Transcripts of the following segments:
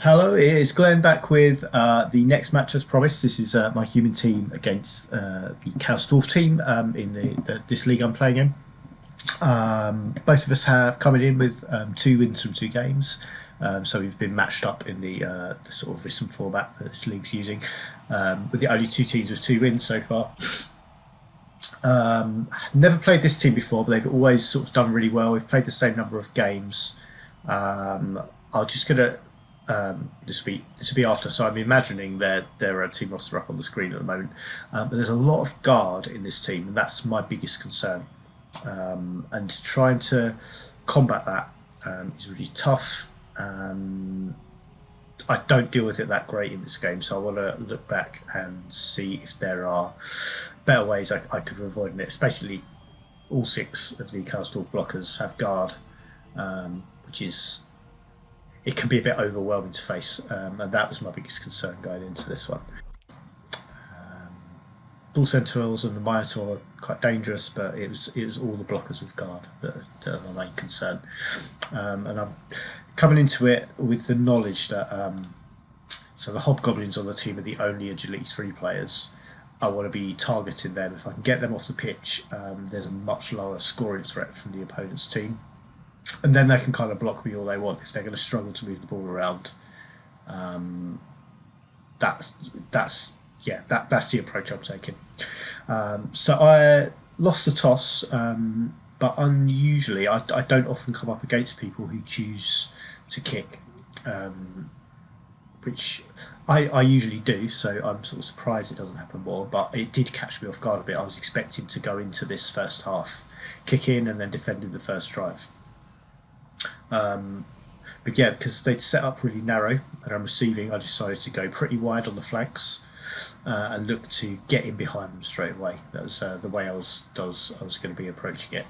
Hello, it is Glenn back with the next match as promised. This is my human team against the Chaos Dwarf team in this league I'm playing in. Both of us have coming in with 2 wins from 2 games. So we've been matched up in the sort of written format that this league's using, with the only 2 teams with 2 wins so far. Never played this team before, but they've always sort of done really well. We've played the same number of games. I'm just gonna this will be after. So I'm imagining their team roster up on the screen at the moment. But there's a lot of guard in this team, and that's my biggest concern. And trying to combat that is really tough. I don't deal with it that great in this game, so I want to look back and see if there are better ways I could have avoided it. It's basically all 6 of the Castle blockers have guard, which is it can be a bit overwhelming to face, and that was my biggest concern going into this one. Bull Sentinels and the Minotaur are quite dangerous, but it was all the blockers with guard that are my main concern. And I'm coming into it with the knowledge that so the Hobgoblins on the team are the only Agility 3 players. I want to be targeting them. If I can get them off the pitch, there's a much lower scoring threat from the opponent's team. And then they can kind of block me all they want. If they're going to struggle to move the ball around, that's that's the approach I'm taking. So I lost the toss, but unusually I don't often come up against people who choose to kick, which I usually do. So I'm sort of surprised it doesn't happen more. But it did catch me off guard a bit. I was expecting to go into this first half kicking and then defending the first drive. But yeah, because they'd set up really narrow and I'm receiving, I decided to go pretty wide on the flanks and look to get in behind them straight away. That was the way I was going to be approaching it.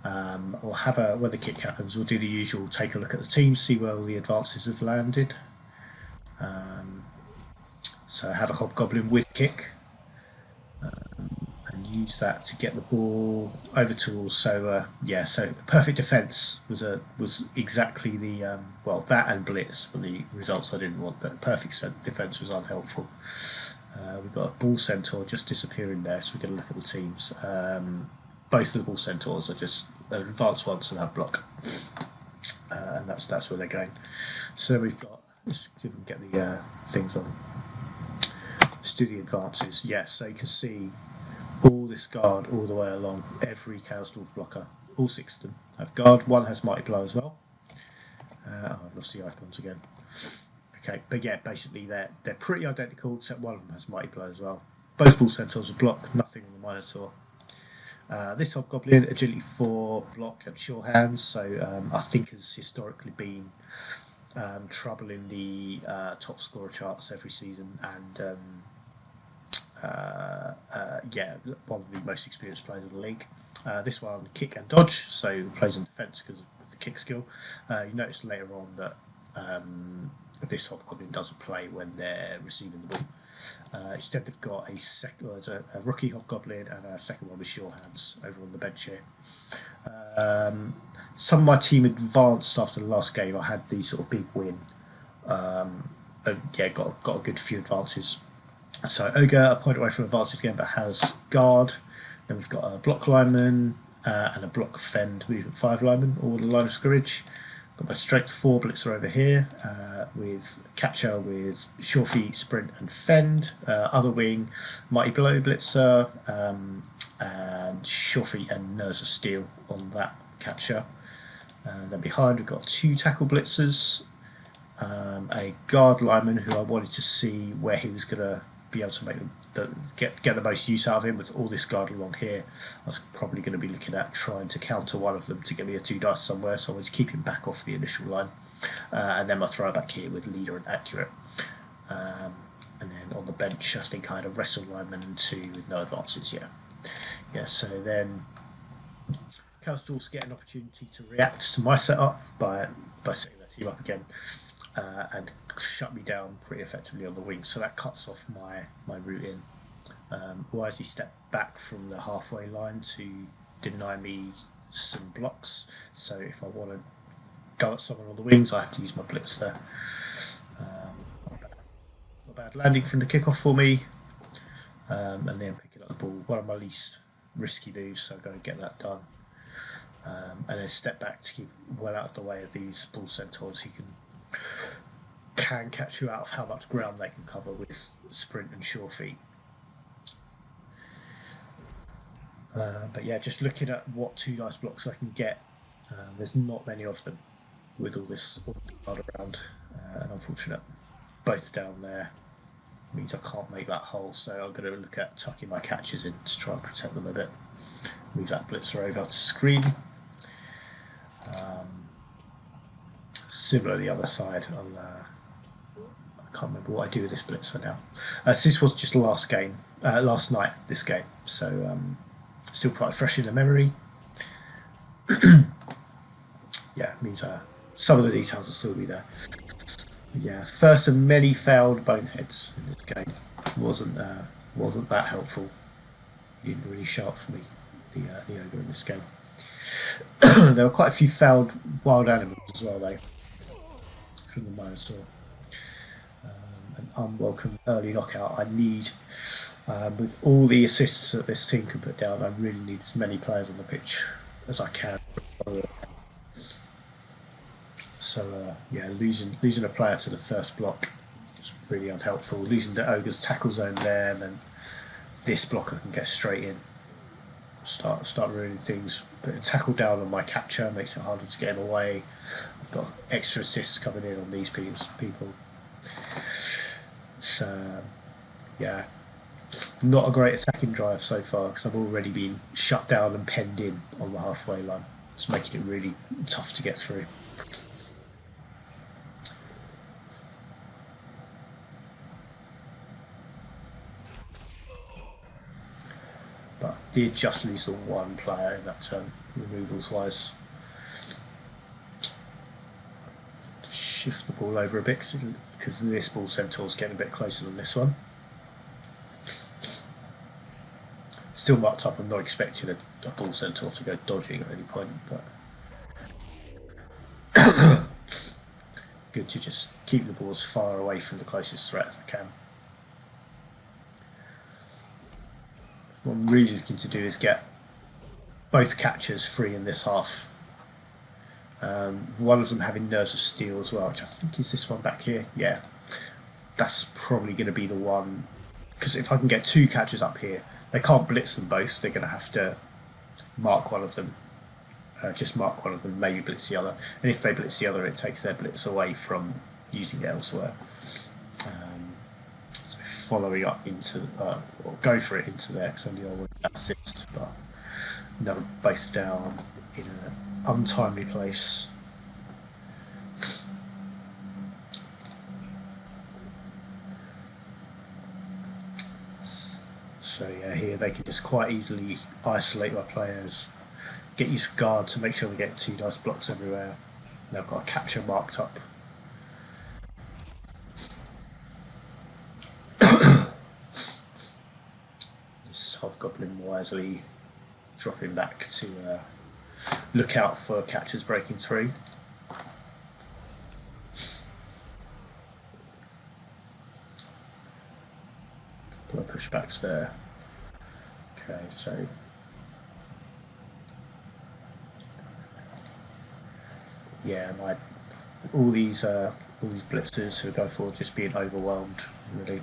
Or have when the kick happens, we'll do the usual: take a look at the team, see where all the advances have landed. So have a Hobgoblin with kick, and use that to get the ball over tools. So so the perfect defence was exactly the that and blitz were the results I didn't want. But perfect defence was unhelpful. We've got a Bull Centaur just disappearing there, so we're going to look at the teams. Both of the Bull Centaurs are just advanced ones and have block, and that's where they're going. So we've got, let's see if we can get the things on. Let's do the advances. Yes, so you can see all this guard all the way along. Every Chaos Dwarf blocker, all 6 of them have guard. One has Mighty Blow as well. I lost the icons again. Okay, but yeah, basically they're pretty identical, except one of them has Mighty Blow as well. Both Bull Centaurs are block, nothing on the Minotaur. This Hobgoblin, Agility 4, block and sure hands, so I think has historically been trouble in the top scorer charts every season, and one of the most experienced players of the league. This one, kick and dodge, so plays in defence because of the kick skill. You notice later on that this Hobgoblin doesn't play when they're receiving the ball. Instead, they've got a rookie Hobgoblin and a second one with sure hands over on the bench here. Some of my team advanced after the last game. I had the sort of big win, and got a good few advances. So Ogre, a point away from advancing again, but has guard. Then we've got a block lineman and a block fend movement 5 lineman, all the line of scrimmage. Got my strength 4 blitzer over here with catcher with sure feet, sprint and fend. Other wing, mighty blow blitzer and sure feet and nerves of steel on that capture. Then behind we've got 2 tackle blitzers, a guard lineman who I wanted to see where he was going to be able to make get the most use out of him with all this guard along here. I was probably going to be looking at trying to counter one of them to get me a 2 dice somewhere, so I wanted to keep him back off the initial line. And then my throw back here with leader and accurate. And then on the bench, I think I had a wrestle lineman and 2 with no advances. Yeah. So then Chaos Dwarfs get an opportunity to react to my setup by setting their team up again. And shut me down pretty effectively on the wing, so that cuts off my route in. Wisely stepped back from the halfway line to deny me some blocks, so if I want to go at someone on the wings I have to use my blitz there. a bad landing from the kickoff for me, and then picking up the ball, one of my least risky moves, so I'm going to get that done. And then step back to keep well out of the way of these bull centaurs who can catch you out of how much ground they can cover with sprint and sure feet. But yeah, just looking at what 2 dice blocks I can get, there's not many of them with all this card around, and unfortunate both down there means I can't make that hole, so I'm going to look at tucking my catches in to try and protect them a bit. Move that blitzer over to screen. Similar to the other side, I can't remember what I do with this blitzer now. So this was just last night, this game, so still quite fresh in the memory. Yeah, means some of the details will still be there. Yeah, first of many failed boneheads in this game. Wasn't that helpful. You didn't really show up for me, the ogre in this game. There were quite a few failed wild animals as well, though, from the Minotaur. An unwelcome early knockout. I need, with all the assists that this team can put down, I really need as many players on the pitch as I can. So yeah, losing a player to the first block is really unhelpful. Losing the ogre's tackle zone there, and then this blocker can get straight in. Start ruining things. Putting tackle down on my capture makes it harder to get him away. I've got extra assists coming in on these people. So yeah, not a great attacking drive so far because I've already been shut down and penned in on the halfway line. It's making it really tough to get through. But I did just lose the one player in that turn, removals wise. Shift the ball over a bit because this bull centaur is getting a bit closer than this one. Still marked up. I'm not expecting a bull centaur to go dodging at any point, but good to just keep the ball as far away from the closest threat as I can. What I'm really looking to do is get both catchers free in this half. One of them having nerves of steel as well, which I think is this one back here. Yeah, that's probably going to be the one, because if I can get 2 catchers up here, they can't blitz them both. They're going to have to mark one of them, just mark one of them, maybe blitz the other. And if they blitz the other, it takes their blitz away from using it elsewhere. So following up into, or go for it into there, because only I want that assist, but no, both down in an untimely place. So yeah, here they can just quite easily isolate my players, get use of guard to make sure they get 2 dice blocks everywhere. They've got a capture marked up. This hobgoblin wisely dropping back to look out for catchers breaking through. Couple of pushbacks there. Okay, so yeah, all these blitzers who go forward just being overwhelmed, really.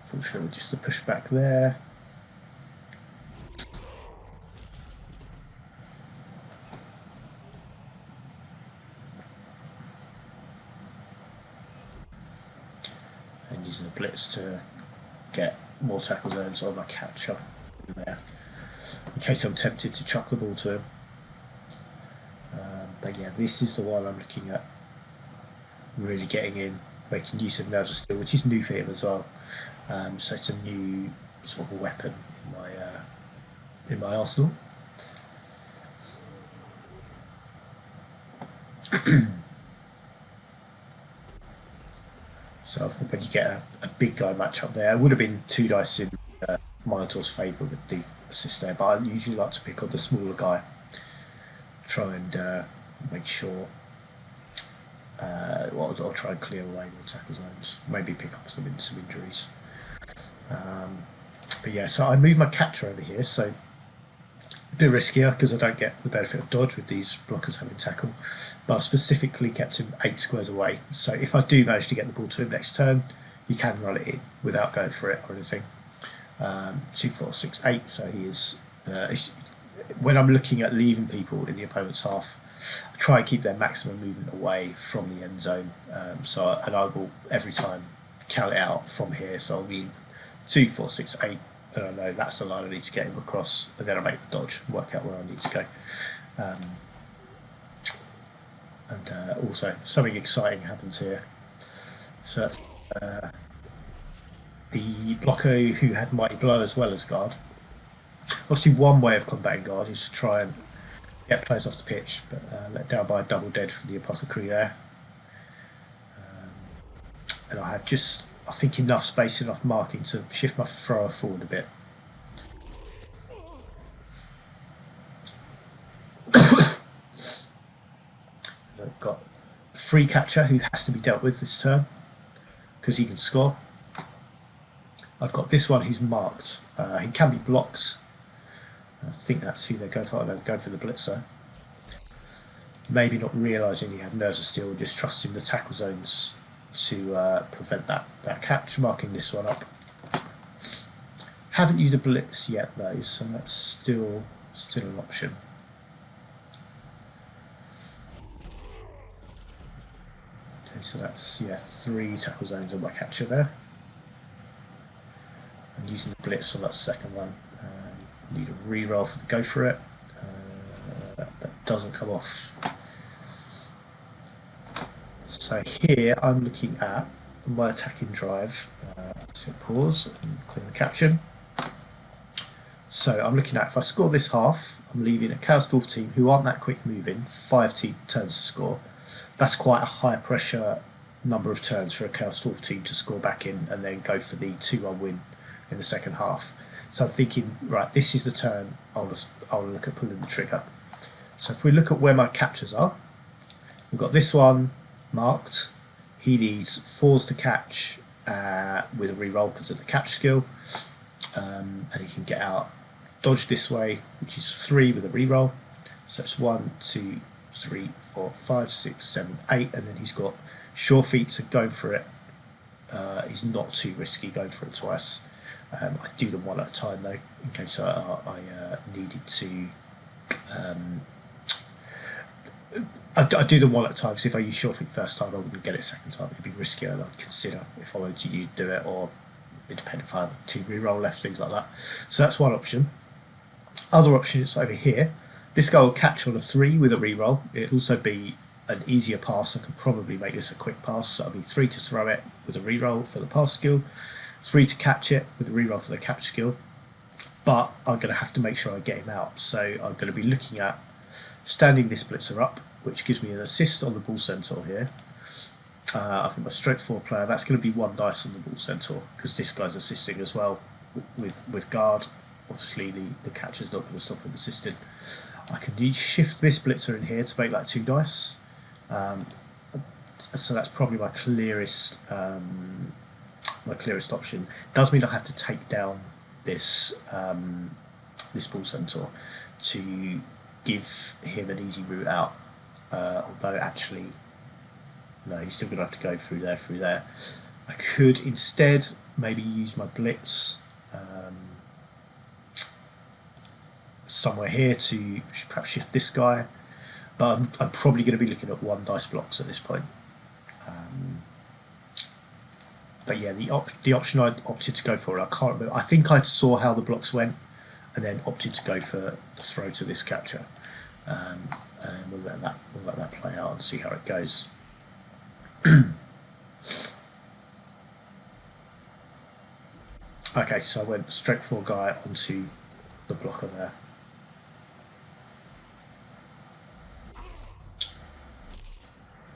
Fortunately, just a pushback there. And using a blitz to get more tackle zones on my catcher there, in case I'm tempted to chuck the ball to him. But yeah, this is the one I'm looking at really getting in, making use of nerves of steel, which is new for him as well. So it's a new sort of weapon in my arsenal. So I think when you get a big guy match up there, it would have been 2 dice in Minotaur's favour with the assist there, but I usually like to pick on the smaller guy, try and make sure Well, I'll try and clear away more tackle zones. Maybe pick up some injuries. But yeah, so I moved my catcher over here. So a bit riskier because I don't get the benefit of dodge with these blockers having tackle. But I've specifically kept him 8 squares away. So if I do manage to get the ball to him next turn, he can run it in without going for it or anything. 2, 4, 6, 8. So he is. When I'm looking at leaving people in the opponent's half, I try and keep their maximum movement away from the end zone. And I will every time count it out from here. So I'll be 2, 4, 6, 8, and I know that's the line I need to get him across, and then I make the dodge, work out where I need to go. Also, something exciting happens here. So that's the blocker who had Mighty Blow as well as guard. Obviously, one way of combating guard is to try and get players off the pitch, but let down by a double dead for the Apothecary there. And I have just, I think, enough space, enough marking to shift my thrower forward a bit. I've got a free catcher who has to be dealt with this turn because he can score. I've got this one who's marked. He can be blocked. I think that's who they're going for. They're going for the blitzer. Maybe not realising he had Nerves of Steel, just trusting the tackle zones to prevent that catch, marking this one up. Haven't used a blitz yet though, so that's still an option. Okay, so that's 3 tackle zones on my catcher there. I'm using the blitz on that second one. Need a re-roll for the go for it. That doesn't come off. So here I'm looking at my attacking drive. So pause and clear the caption. So I'm looking at, if I score this half, I'm leaving a Chaos Dwarf team who aren't that quick moving, 5 turns to score. That's quite a high pressure number of turns for a Chaos Dwarf team to score back in and then go for the 2-1 win in the second half. So I'm thinking, right, this is the turn I'll look at pulling the trigger. So if we look at where my catchers are, we've got this one marked. He needs 4s to catch with a reroll because of the catch skill, and he can get out, dodge this way, which is 3 with a reroll. So it's 1, 2, 3, 4, 5, 6, 7, 8, and then he's got sure feet, so going for it. He's not too risky going for it twice. I do them one at a time though, in case I needed to. I do them one at a time, because if I use sure feet first time, I wouldn't get it second time. It'd be riskier, and I'd consider if I wanted to do it, or it depends if I have 2 reroll left, things like that. So that's one option. Other option is over here. This guy will catch on a 3 with a reroll. It'll also be an easier pass. I can probably make this a quick pass. So it'll be 3 to throw it with a reroll for the pass skill, 3 to catch it with a reroll for the catch skill. But I'm going to have to make sure I get him out. So I'm going to be looking at standing this blitzer up, which gives me an assist on the Bull Centaur here. I think my stroke 4 player, that's going to be 1 dice on the Bull Centaur, because this guy's assisting as well with guard. Obviously the catcher's not going to stop him assisting. I can shift this blitzer in here to make that 2 dice. So that's probably my clearest option. Does mean I have to take down this this Bull Centaur to give him an easy route out. Although actually, no, he's still going to have to go through there. I could instead maybe use my blitz somewhere here to perhaps shift this guy, but I'm probably going to be looking at 1 dice blocks at this point. But yeah, the option I opted to go for, I can't remember. I think I saw how the blocks went, and then opted to go for the throw to this catcher. And we'll let that play out and see how it goes. Okay, so I went stroke 4 guy onto the blocker there.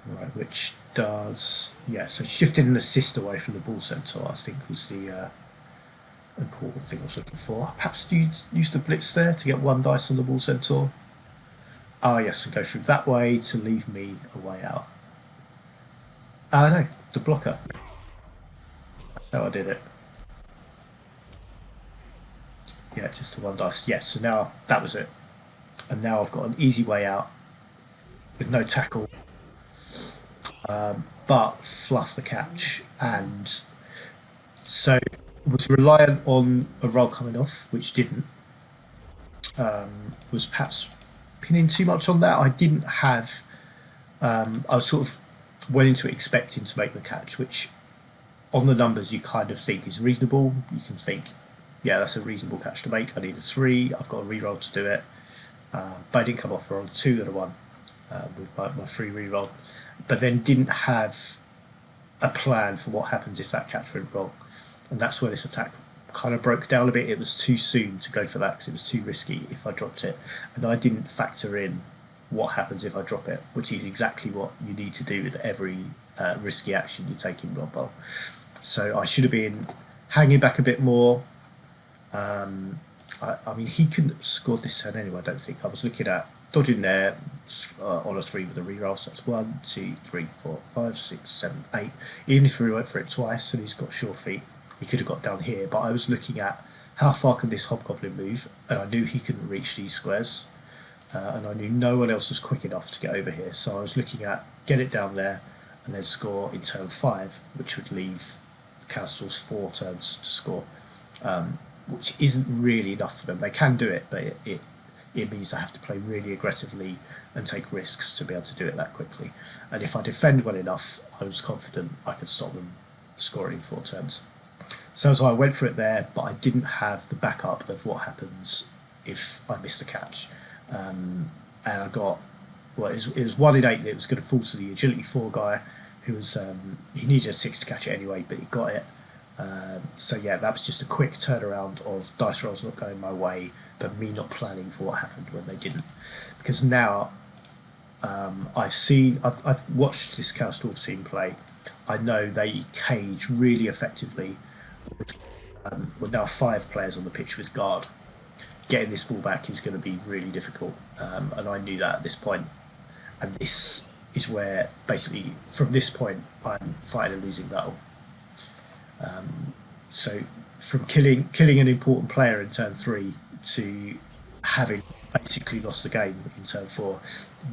Right, which does, so shifted an assist away from the Bull Centaur, I think, was the important thing I was looking for. Perhaps use the blitz there to get 1 dice on the Bull Centaur. Ah, yes, and go through that way to leave me a way out. No, the blocker. That's how I did it. Yeah, just the one dice. Yeah, so now that was it. And now I've got an easy way out with no tackle, but fluff the catch. And so was reliant on a roll coming off, which didn't. Was perhaps pinning too much on that. I didn't have. I was sort of went into it expecting to make the catch, which on the numbers you kind of think is reasonable. You can think, yeah, that's a reasonable catch to make. I need a 3. I've got a re-roll to do it. But I didn't come off for a 2 that I won with my free re-roll. But then didn't have a plan for what happens if that catch went wrong. And that's where this attack kind of broke down a bit. It was too soon to go for that because it was too risky if I dropped it. And I didn't factor in what happens if I drop it, which is exactly what you need to do with every risky action you take in Blood Bowl. So I should have been hanging back a bit more. I mean, he couldn't have scored this turn anyway, I don't think. I was looking at dodging there on a 3 with a reroll, so that's 1, 2, 3, 4, 5, 6, 7, 8. Even if he went for it twice and he's got sure feet, he could have got down here. But I was looking at how far can this hobgoblin move, and I knew he couldn't reach these squares. And I knew no one else was quick enough to get over here, so I was looking at get it down there and then score in turn 5, which would leave Chaos Dwarfs 4 turns to score, which isn't really enough for them. They can do it, but it means I have to play really aggressively and take risks to be able to do it that quickly. And if I defend well enough, I was confident I could stop them scoring in 4 turns. So I went for it there, but I didn't have the backup of what happens if I missed a catch. And I got, well, it was 1 in 8 that it was going to fall to the agility 4 guy, who was, he needed a 6 to catch it anyway, but he got it. So yeah, that was just a quick turnaround of dice rolls not going my way, but me not planning for what happened when they didn't. Because now I've watched this Chaos Dwarf team play. I know they cage really effectively. With now 5 players on the pitch with guard, getting this ball back is going to be really difficult, and I knew that at this point. And this is where basically from this point I'm fighting a losing battle. So from killing an important player in turn 3 to having basically lost the game in turn 4,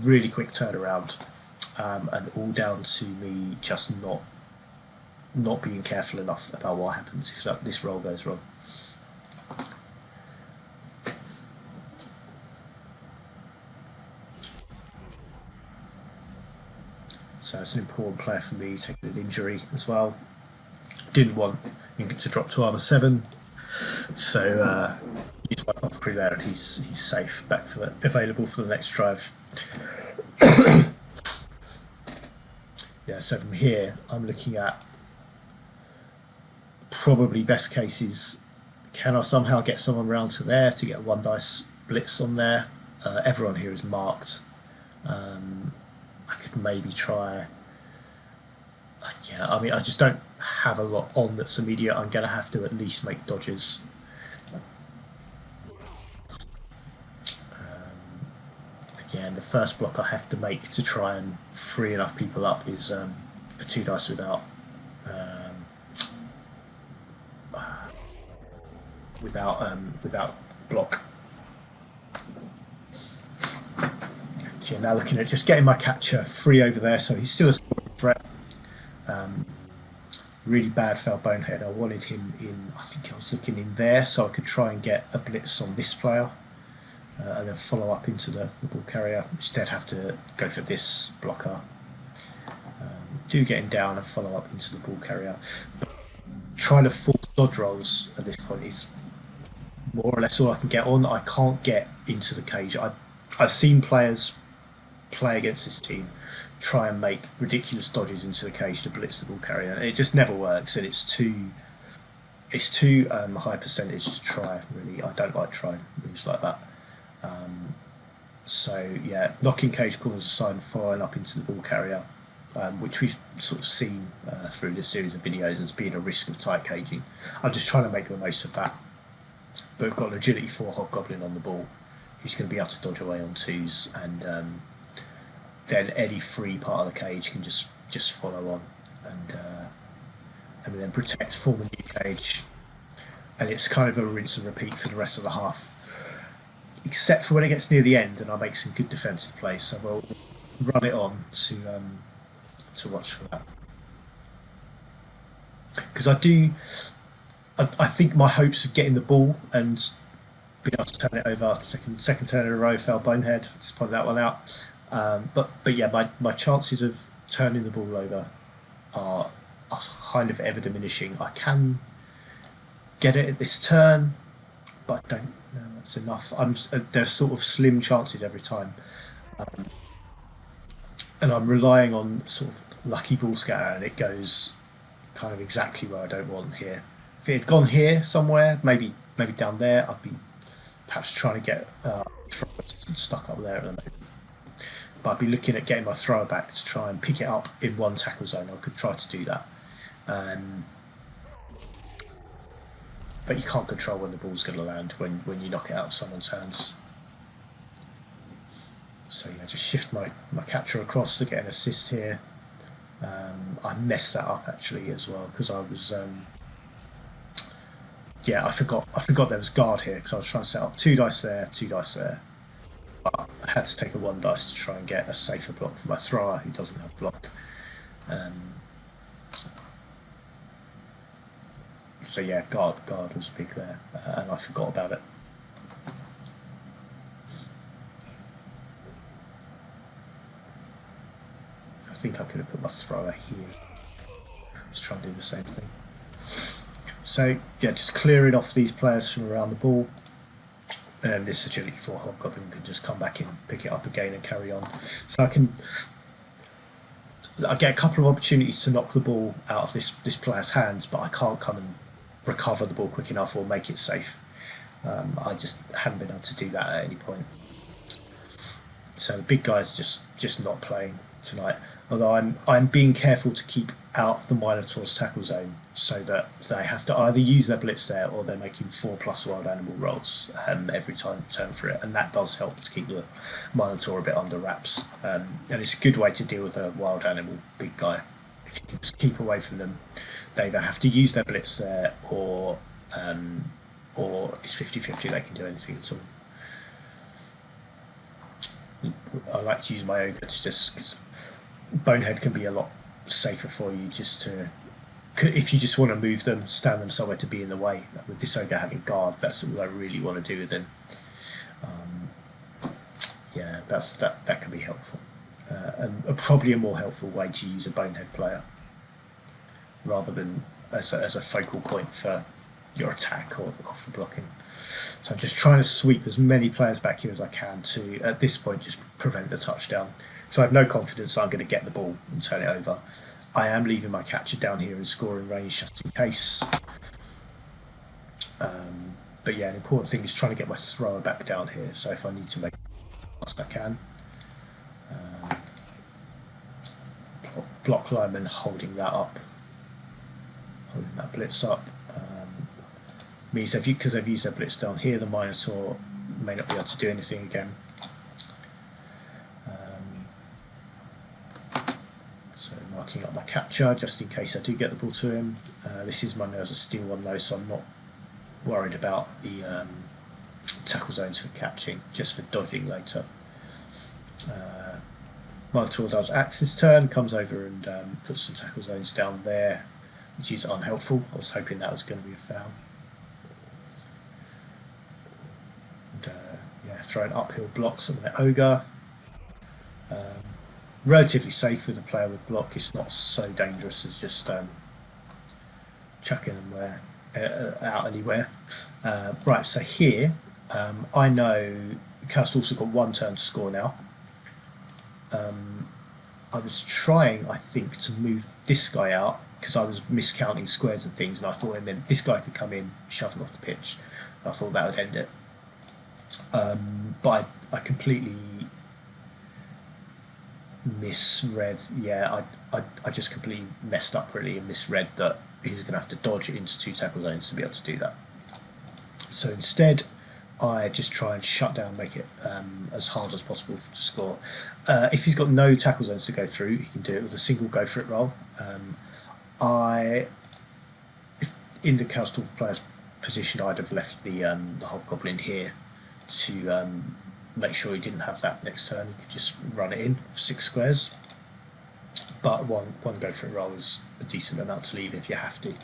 really quick turnaround, and all down to me just not being careful enough about what happens if this roll goes wrong. So it's an important player for me, taking an injury as well. Didn't want him to drop to armor 7, so used my Apothecary there, and he's safe, back for available for the next drive. Yeah, so from here I'm looking at probably best case is, can I somehow get someone round to there to get a 1 dice blitz on there? Everyone here is marked. I could maybe try. Yeah, I mean, I just don't have a lot on that's immediate. I'm going to have to at least make dodges. Again, the first block I have to make to try and free enough people up is a 2 dice without block. So yeah, now looking at just getting my catcher free over there, so he's still a threat. Really bad fell bonehead. I wanted him in, I think I was looking in there, so I could try and get a blitz on this player, and then follow up into the ball carrier. Instead have to go for this blocker. Do get him down and follow up into the ball carrier. But trying to force dodge rolls at this point is more or less all I can get on. I can't get into the cage. I've seen players play against this team try and make ridiculous dodges into the cage to blitz the ball carrier, and it just never works, and it's too high percentage to try. Really, I don't like trying moves like that. So yeah, knocking cage corners aside and following up into the ball carrier, which we've sort of seen through this series of videos as being a risk of tight caging. I'm just trying to make the most of that. But we've got an agility 4 hobgoblin on the ball who's going to be able to dodge away on 2s, and then any free part of the cage can just follow on. and then protect, form a new cage, and it's kind of a rinse and repeat for the rest of the half, except for when it gets near the end and I make some good defensive plays. So we'll run it on to watch for that, because I think my hopes of getting the ball and being able to turn it over second turn in a row fell bonehead. Just point that one out. But yeah, my chances of turning the ball over are kind of ever diminishing. I can get it at this turn, but I don't know that's enough. There's sort of slim chances every time, and I'm relying on sort of lucky ball scatter, and it goes kind of exactly where I don't want here. If it had gone here somewhere, maybe down there, I'd be perhaps trying to get stuck up there at the moment. But I'd be looking at getting my thrower back to try and pick it up in one tackle zone. I could try to do that. But you can't control when the ball's going to land when you knock it out of someone's hands. So just shift my catcher across to get an assist here. I messed that up actually as well, because I was I forgot there was guard here, because I was trying to set up 2 dice there, 2 dice there. But I had to take a 1 dice to try and get a safer block for my thrower who doesn't have block. So yeah, guard was big there, and I forgot about it. I think I could have put my thrower here. Let's try and do the same thing. So yeah, just clearing off these players from around the ball, and this agility 4 hobgoblin can just come back in, pick it up again, and carry on. So I get a couple of opportunities to knock the ball out of this player's hands, but I can't come and recover the ball quick enough or make it safe. I just haven't been able to do that at any point. So the big guy's just not playing tonight. Although I'm being careful to keep out of the Minotaur's tackle zone, so that they have to either use their blitz there or they're making 4+ wild animal rolls every time they turn for it, and that does help to keep the Minotaur a bit under wraps. And it's a good way to deal with a wild animal big guy. If you can just keep away from them, they either have to use their blitz there or it's 50-50, they can do anything at all. I like to use my ogre to cause bonehead can be a lot safer for you, just to, if you just want to move them, stand them somewhere to be in the way. With this ogre having guard, that's all I really want to do with them. That can be helpful, and probably a more helpful way to use a bonehead player, rather than as a focal point for your attack or for blocking. So I'm just trying to sweep as many players back here as I can to, at this point, just prevent the touchdown. So I have no confidence that I'm going to get the ball and turn it over. I am leaving my catcher down here in scoring range just in case. But yeah, an important thing is trying to get my thrower back down here. So if I need to make a pass, I can. Block lineman holding that up, holding that blitz up. Means because they've used their blitz down here, the Minotaur may not be able to do anything again. So marking up my catcher just in case I do get the ball to him. This is my nerves of steel one though, so I'm not worried about the tackle zones for catching, just for dodging later. Minotaur does axe this turn, comes over and puts some tackle zones down there, which is unhelpful. I was hoping that was going to be a foul. Throwing uphill blocks at my ogre. Relatively safe with a player with block. It's not so dangerous as just chucking them out anywhere. Right, so here I know Chaos Dwarfs have got 1 turn to score now. I was trying, I think, to move this guy out because I was miscounting squares and things, and I thought it meant this guy could come in, shove him off the pitch. I thought that would end it. But I completely misread. Yeah, I just completely messed up really and misread that he was going to have to dodge it into 2 tackle zones to be able to do that. So instead, I just try and shut down, make it as hard as possible to score. If he's got no tackle zones to go through, he can do it with a single go for it roll. I, if in the Chaos Dwarf player's position, I'd have left the Hobgoblin here to make sure he didn't have that next turn. He could just run it in for 6 squares. But one go for it roll is a decent amount to leave if you have to.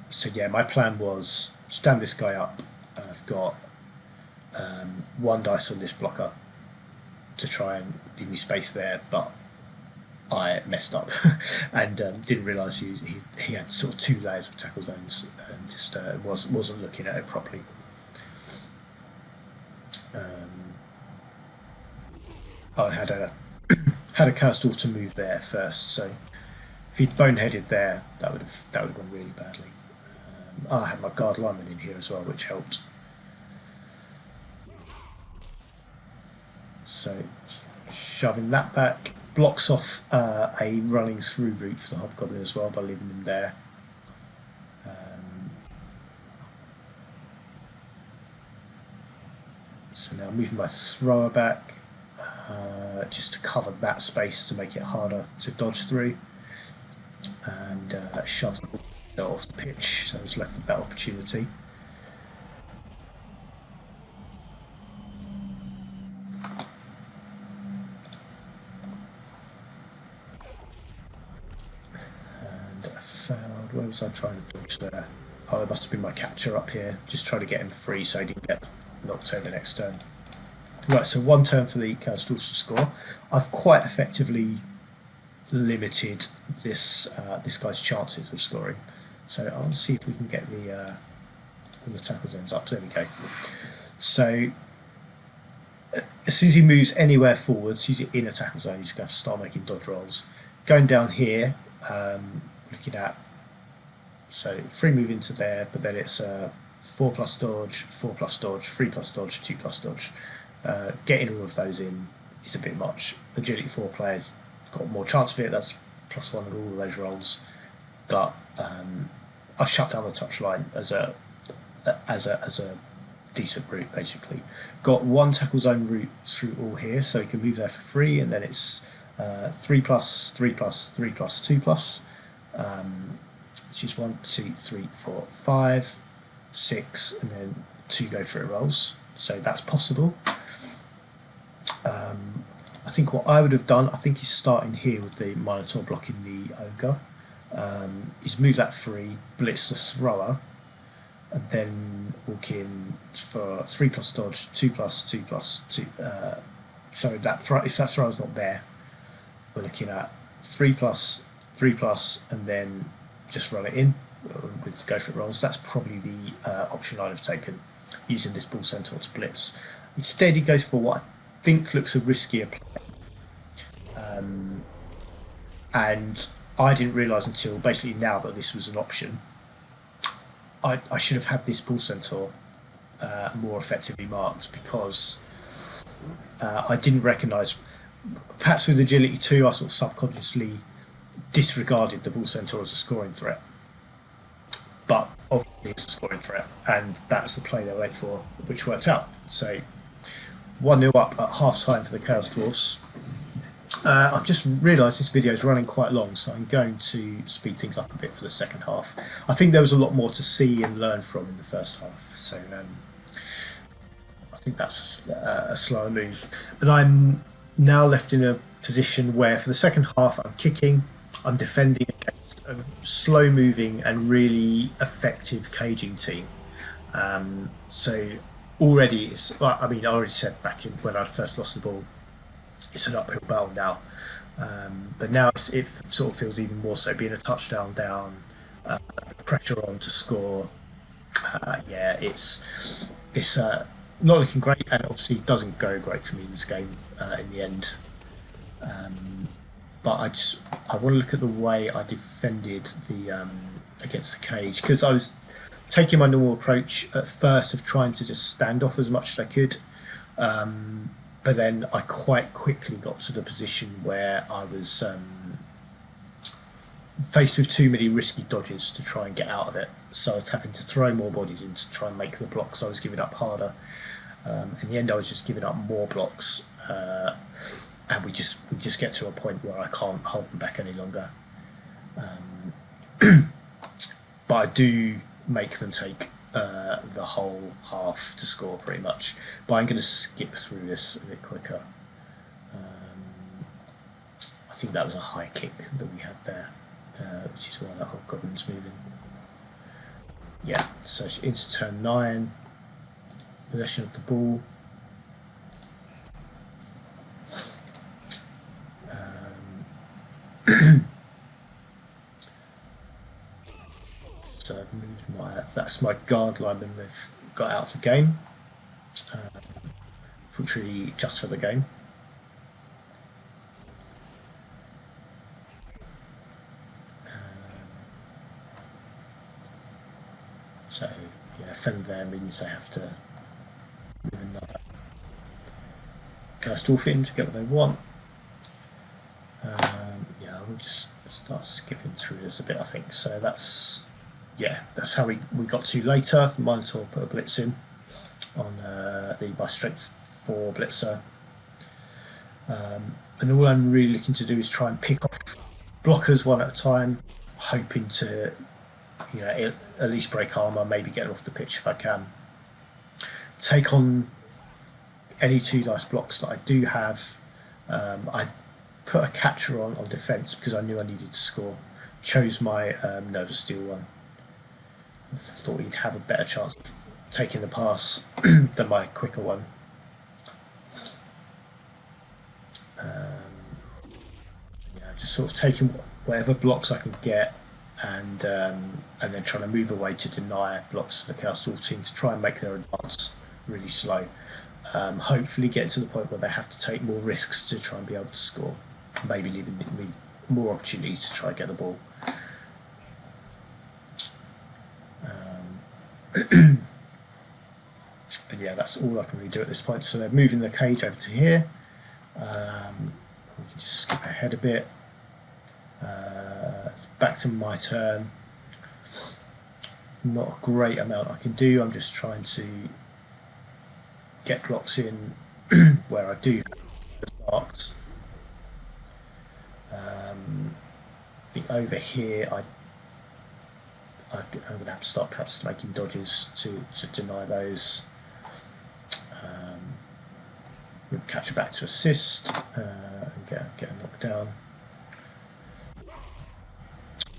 So yeah, my plan was stand this guy up. I've got 1 dice on this blocker to try and leave me space there, but I messed up and didn't realise he had sort of 2 layers of tackle zones and just wasn't looking at it properly. I had a Chaos Dwarf to move there first, so if he'd boneheaded there, that would have gone really badly. I had my guard lineman in here as well, which helped. So shoving that back blocks off a running through route for the Hobgoblin as well by leaving him there. So now moving my thrower back just to cover that space to make it harder to dodge through, and shove the ball off the pitch, so I was left with that opportunity. And I found, where was I trying to dodge there? Oh, it must have been my catcher up here, just trying to get him free so he didn't get knocked over next turn. Right, so 1 turn for the Chaos Dwarfs to score. I've quite effectively limited this guy's chances of scoring. So I'll see if we can get the tackle zones up. There we go. So as soon as he moves anywhere forwards, he's in a tackle zone. He's going to have to start making dodge rolls. Going down here, looking at free move into there, but then it's 4+ dodge, 4+ dodge, 3+ dodge, 2+ dodge. Getting all of those in is a bit much. Agility 4 players got more chance of it. That's +1 on all of those rolls. But I've shut down the touchline as a decent route basically. Got 1 tackle zone route through all here, so you can move there for free, and then it's 3+, 3+, 3+, 2+, which is 1, 2, 3, 4, 5, 6, and then 2 go for it rolls. So that's possible. I think what I would have done, I think he's starting here with the Minotaur blocking the Ogre, is move that free, blitz the thrower, and then walk in for 3+ dodge, 2+, 2+, 2. So if that thrower's not there, we're looking at 3+, 3+, and then just run it in with go for it rolls. That's probably the option I'd have taken, using this Bull Centaur to blitz. Instead, he goes for what I think looks a riskier play. And I didn't realise until basically now that this was an option. I should have had this Bull Centaur more effectively marked, because I didn't recognise, perhaps with agility 2, I sort of subconsciously disregarded the Bull Centaur as a scoring threat. But obviously it's a scoring threat, and that's the play they went for, which worked out. So 1-0 up at half time for the Chaos Dwarfs. I've just realised this video is running quite long, so I'm going to speed things up a bit for the second half. I think there was a lot more to see and learn from in the first half, so I think that's a slower move. And I'm now left in a position where for the second half I'm kicking, I'm defending against a slow moving and really effective caging team. So already it's, I mean, I already said back in when I first lost the ball, it's an uphill battle now. But now it sort of feels even more so, being a touchdown down, pressure on to score. Yeah, it's not looking great, and obviously it doesn't go great for me in this game in the end. But I want to look at the way I defended the against the cage, because I was taking my normal approach at first of trying to just stand off as much as I could. But then I quite quickly got to the position where I was faced with too many risky dodges to try and get out of it. So I was having to throw more bodies in to try and make the blocks I was giving up harder. In the end, I was just giving up more blocks, and we just get to a point where I can't hold them back any longer. But I do make them take the whole half to score pretty much. But I'm going to skip through this a bit quicker. I think that was a high kick that we had there, which is why that whole goblin's moving. Yeah, so into turn 9, possession of the ball. So I've moved that's my guard lineman they've got out of the game, fortunately just for the game. So yeah, offend there means they have to move another Chaos Dwarf in to get what they want. Yeah, we'll just start skipping through this a bit, I think. So that's how we got to later. Minotaur put a blitz in on my strength 4 blitzer. And all I'm really looking to do is try and pick off blockers one at a time, hoping to at least break armour, maybe get off the pitch if I can. Take on any 2 dice blocks that I do have. I put a catcher on defence because I knew I needed to score. Chose my Nervous Steel one. Thought he'd have a better chance of taking the pass than my quicker one. Just sort of taking whatever blocks I can get, and then trying to move away to deny blocks for the Chaos Dwarf team to try and make their advance really slow. Hopefully get to the point where they have to take more risks to try and be able to score, maybe leaving me more opportunities to try and get the ball. And yeah, that's all I can really do at this point. So they're moving the cage over to here. We can just skip ahead a bit. Back to my turn. Not a great amount I can do. I'm just trying to get blocks in where I do have marked. I think over here I'm going to have to start perhaps making dodges to deny those. We'll catch it back to assist and get a knockdown.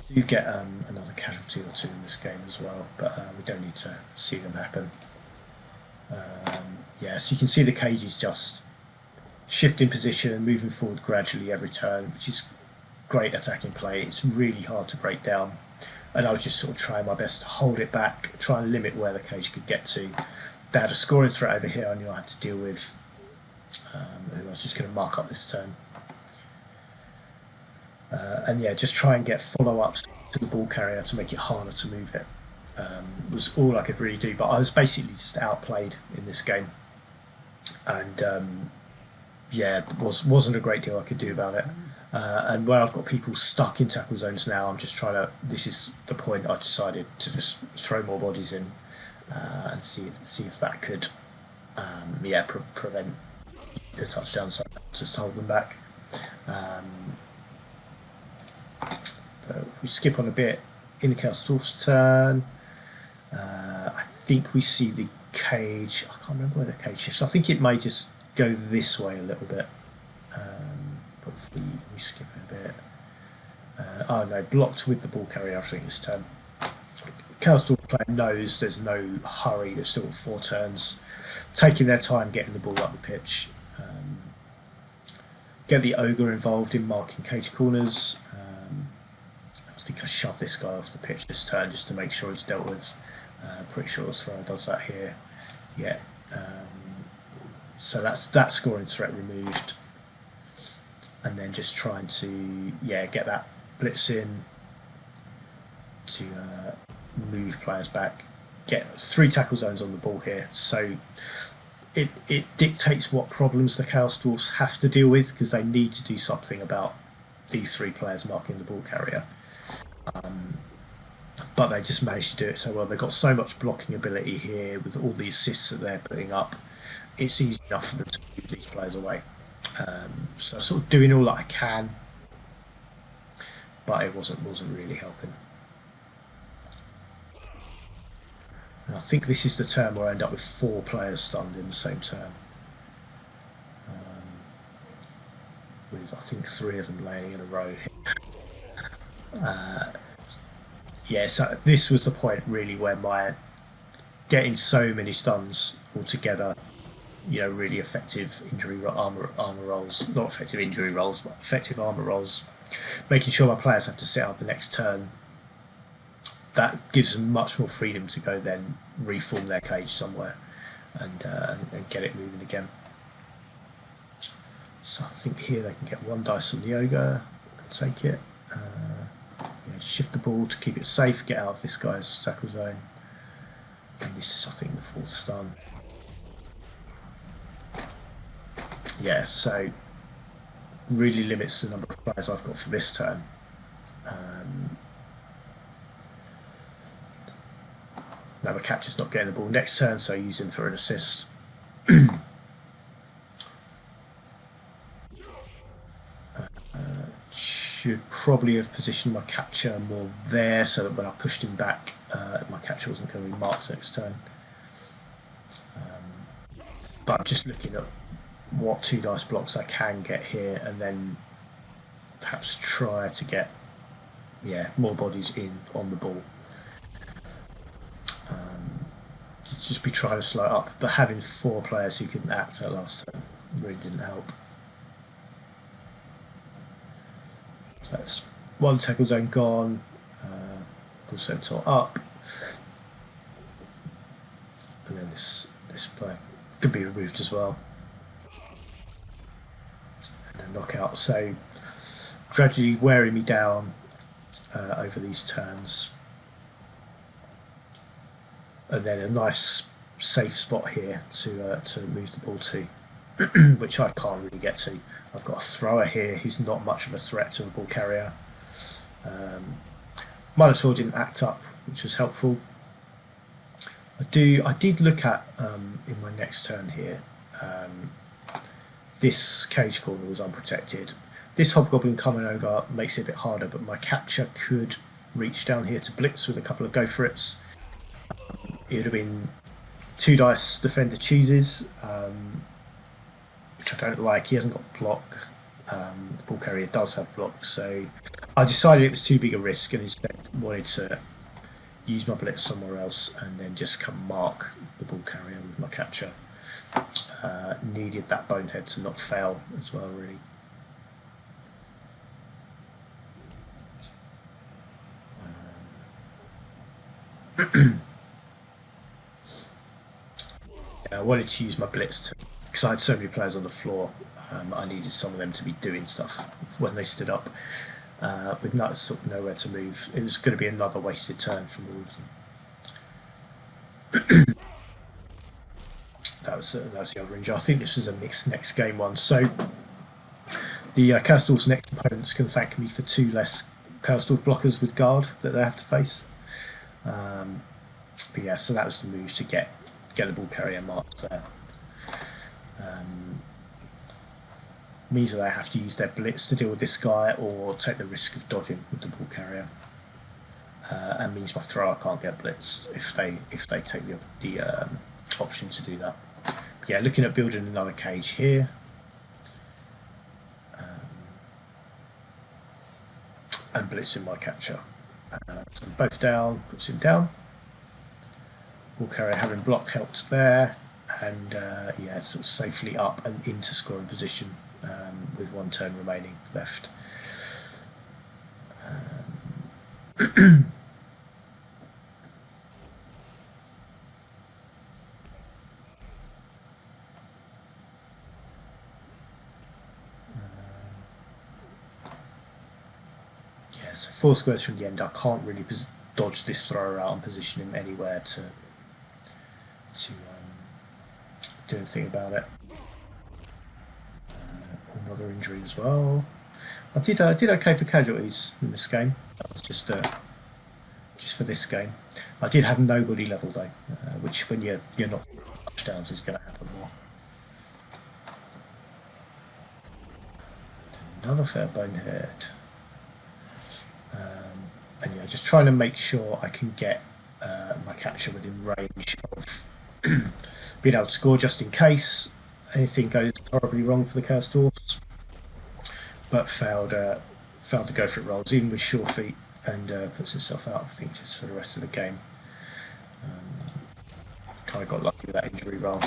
You get another casualty or 2 in this game as well, but we don't need to see them happen. Yeah, so you can see the cage is just shifting position, moving forward gradually every turn, which is great attacking play. It's really hard to break down, and I was just sort of trying my best to hold it back, try and limit where the cage could get to. They had a scoring threat over here I knew I had to deal with, who I was just going to mark up this turn. And yeah, just try and get follow-ups to the ball carrier to make it harder to move it. Was all I could really do, but I was basically just outplayed in this game, and yeah, wasn't a great deal I could do about it. And where I've got people stuck in tackle zones now, I'm just trying to. This is the point I decided to just throw more bodies in and see if that could, prevent the touchdown. So just hold them back. But we skip on a bit in the Chaos Dwarf's turn. I think we see the cage. I can't remember where the cage shifts. I think it may just go this way a little bit. But if we skip it a bit. Oh no, blocked with the ball carrier, I think, this turn. Chaos Dwarf player knows there's no hurry, there's still 4 turns. Taking their time getting the ball up the pitch. Get the ogre involved in marking cage corners. I think I shoved this guy off the pitch this turn just to make sure he's dealt with. Pretty sure Thrower does that here. Yeah. So that's that scoring threat removed. And then just trying to get that blitz in to move players back. Get 3 tackle zones on the ball here. So it dictates what problems the Chaos Dwarfs have to deal with, because they need to do something about these 3 players marking the ball carrier. But they just managed to do it so well. They've got so much blocking ability here with all the assists that they're putting up. It's easy enough for them to move these players away. So I'm sort of doing all that I can. but it wasn't really helping. And I think this is the turn where I end up with 4 players stunned in the same turn. With I think 3 of them laying in a row. Yeah, so this was the point really where my getting so many stuns altogether, really effective armor rolls, not effective injury rolls, but effective armor rolls, making sure my players have to set up the next turn. That gives them much more freedom to go then reform their cage somewhere and get it moving again. So I think here they can get 1 dice on the ogre and take it. Shift the ball to keep it safe, get out of this guy's tackle zone. And this is, I think, the 4th stun. Yeah, so really limits the number of players I've got for this turn. Now the catcher's not getting the ball next turn, so I use him for an assist. Should probably have positioned my catcher more there so that when I pushed him back, my catcher wasn't going to be marked next turn. But I'm just looking at what 2 dice blocks I can get here, and then perhaps try to get more bodies in on the ball. Just be trying to slow it up, but having 4 players who couldn't act at last turn really didn't help. So that's 1 tackle zone gone, ball centaur up, and then this player could be removed as well, and a knockout. So gradually wearing me down over these turns, and then a nice safe spot here to move the ball to, which I can't really get to. I've got a thrower here. He's not much of a threat to a ball carrier. Minotaur didn't act up, which was helpful. I did look at in my next turn here. This cage corner was unprotected. This hobgoblin coming over makes it a bit harder, but my catcher could reach down here to blitz with a couple of go for it's. It would have been 2 dice defender chooses, which I don't like. He hasn't got block. The ball carrier does have block, so I decided it was too big a risk and instead wanted to use my blitz somewhere else and then just come mark the ball carrier with my catcher. Needed that bonehead to not fail as well, really. I wanted to use my blitz because I had so many players on the floor. I needed some of them to be doing stuff when they stood up with nowhere to move. It was going to be another wasted turn from all of them. That was the other injury. I think this was a mixed next game one. So the Chaos Dwarfs' next opponents can thank me for 2 less Chaos Dwarf blockers with guard that they have to face. But yeah, so that was the move to get the ball carrier marked there. Means that they have to use their blitz to deal with this guy or take the risk of dodging with the ball carrier, and means my thrower can't get blitzed if they take the option to do that. But yeah, looking at building another cage here. And blitzing my catcher. So both down, puts him down. Ball carrier having block helped there, and yeah, sort of safely up and into scoring position with 1 turn remaining left. Yeah, so 4 squares from the end. I can't really dodge this thrower out and position him anywhere to do anything about it. Another injury as well. I did okay for casualties in this game. That was just for this game. I did have nobody level though, which when you're not touchdowns is going to happen more. Another fair bonehead. just trying to make sure I can get my catcher within range of being able to score just in case anything goes horribly wrong for the Chaos Dwarfs, but failed to go for it rolls, even with sure feet, and puts himself out of features for the rest of the game. Kind of got lucky with that injury roll.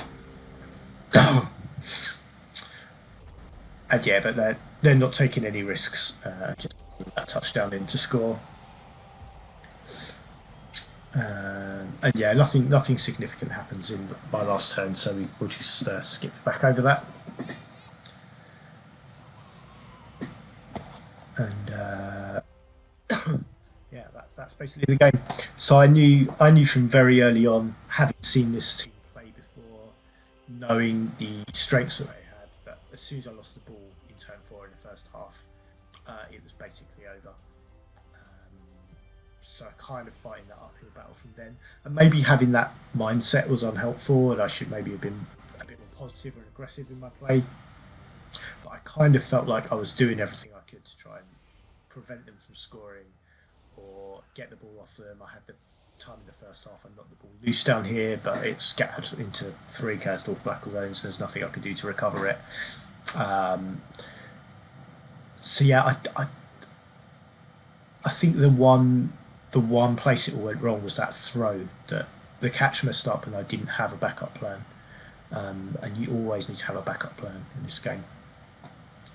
And yeah, but they're not taking any risks, just that touchdown in to score. And yeah, nothing significant happens in my last turn, so we'll just skip back over that. And yeah, that's basically the game. So I knew from very early on, having seen this team play before, knowing the strengths that they had, that as soon as I lost the ball in turn 4 in the first half, it was basically over. So kind of fighting that uphill battle from then, and maybe having that mindset was unhelpful, and I should maybe have been a bit more positive and aggressive in my play. But I kind of felt like I was doing everything I could to try and prevent them from scoring or get the ball off them. I had the time in the first half and knocked the ball loose down here, but it's scattered into 3 Chaos Dwarf Blackle zones. So there's nothing I could do to recover it. So yeah, I think the one place it all went wrong was that throw, that the catch messed up and I didn't have a backup plan. And you always need to have a backup plan in this game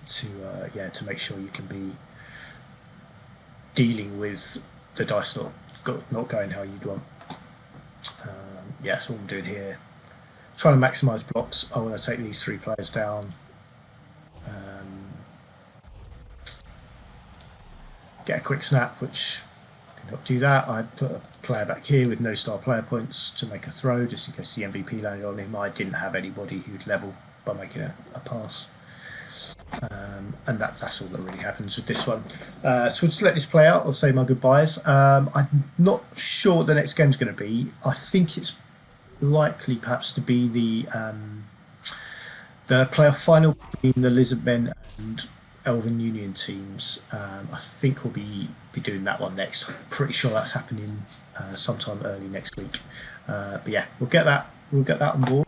to make sure you can be dealing with the dice not going how you'd want. Yeah, that's all I'm doing here. Trying to maximise blocks. I want to take these 3 players down. Get a quick snap, which can help do that. I put a player back here with no star player points to make a throw, just in case the MVP landed on him. I didn't have anybody who'd level by making a pass. And that's all that really happens with this one. So we'll just let this play out. I'll say my goodbyes. I'm not sure what the next game's going to be. I think it's likely perhaps to be the playoff final between the Lizardmen and Elven Union teams. I think we'll be doing that one next. I'm pretty sure that's happening sometime early next week. But yeah, we'll get that on board.